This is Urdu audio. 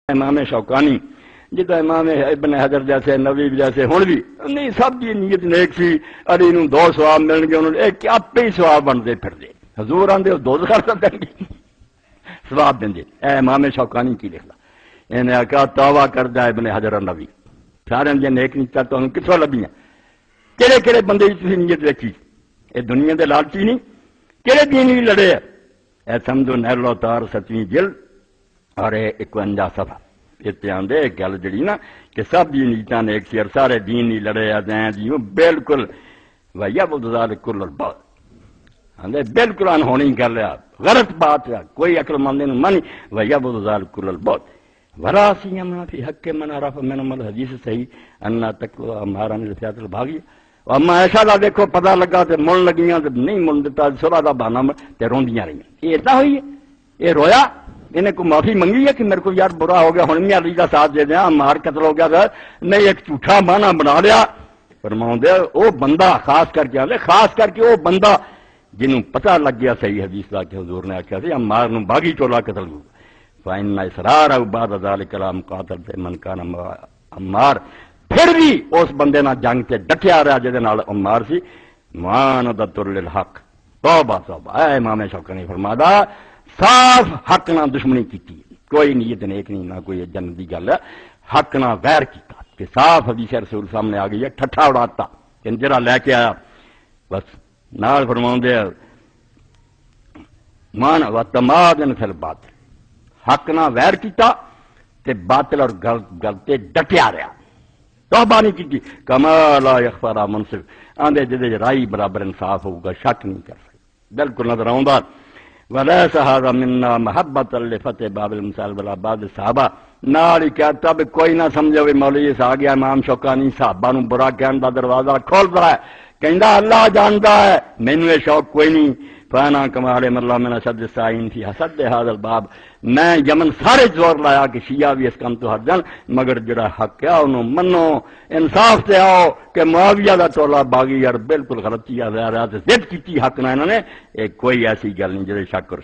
امام شوکانی جدا امام ابن حجر جیسے نووی جیسے ہن بھی نہیں سب دی نیت نیک سی علی نوں دو ثواب ملن گے انہوں نے ایک آپ ہی ثواب بنتے پھر دے حضور آندے دوزخ دیں گے ثواب دیں اے امام شوکانی کی لکھدا انہیں آقا توبہ کردا ابن حجر نووی سارے دی نیک نیتاں تانوں کتھوں لبھیاں کہڑے کہڑے بندے تسی نیت رکھی اے دنیا دے لالچی نہیں کہڑے دین بھی لڑے اے سمجھو نیل اوتار 7ویں جلد اور 51 صفحہ اتنے آدھے گل جڑی نا کہ سب دی نیتاں نے ایک سی اور سارے دین نہیں لڑے آدھیں جیوں بالکل ویا بودزال کل اور بہت آدھے بالکل انہونی گل ہے غلط بات ہے کوئی عقل مند نہیں مانی ویا بودزال کل اور بہت وراسی ما فی حق من عرف من عمل حدیث صحیح انا تکلو ہمارا نے فیات البھاگی اما ایسا لا دیکھو پتہ لگا تے من لگیاں تے نہیں من دتا سلا دا بہانہ تے روندیاں رہیاں یہ ادا ہوئی ہے یہ رویا انہیں کو معافی منگی ہے کہ میرے کو یار برا ہو گیا ہن میں علی کا ساتھ دے دیا مار قتل ہو گیا تھا نہیں ایک جھوٹا مانا بنا لیا فرماؤں دے او بندہ خاص کر کے آدھے خاص کر کے او بندہ جنہوں پتہ لگ گیا صحیح حدیث لا کے حضور نے آکھیا سی عمار نوں باغی ٹولا قتل ہو فإن اسرار او بعد ذلك کلام قاتل تے من کان عمار پھر بھی اس بندے نال جنگ تے ڈٹیا رہا جے نال عمار سی معاندۃ للحق توبہ توبہ اے امام شوکانی فرمادا صاف حق نہ دشمنی کی کوئی نیت نیک نہیں نہ کوئی جنت دی گل ہے حق نہ ویر کیتا کہ صاف حدیث رسول سامنے آ گئی ہے ٹھٹھا اڑاتا کہ جڑا لے کے آیا بس نال فرماؤں دے مان و تمادن فی الباطل حق نہ ویر کیتا تے باطل اور گل تے ڈٹیا رہا توبہ نہیں کی کما لا یخفی علی منصف آندے جدے رائی برابر انصاف ہوگا شک نہیں کر سکتے بالکل نظر آؤں وَلَيْسَ هَذَا مِنَّا مَحَبَّةً لِفَتِحِ بَابِ الْمِثَالِ وَلَا بَعْضِ صحابہ نال ہی کہتا بھی کوئی نہ سمجھے ہوئے مولوی سے آ گیا امام شوکانی صحابہ نوں برا کہن دا دروازہ کھول رہا ہے کہندا اللہ جاندا ہے مینوں یہ شوق کوئی نہیں فانا کمال اللہ من اشد السائین فی حسد هذا الباب میں یمن سارے زور لایا کہ شیعہ بھی اس کام تو ہٹ جان مگر جڑا حق ہے انہوں منو انصاف تے آؤ کہ معاویہ دا ٹولا باغی یار بالکل غلط کیا ضد کیتی حق نہ انہوں نے کوئی ایسی گل نہیں جڑے شک کر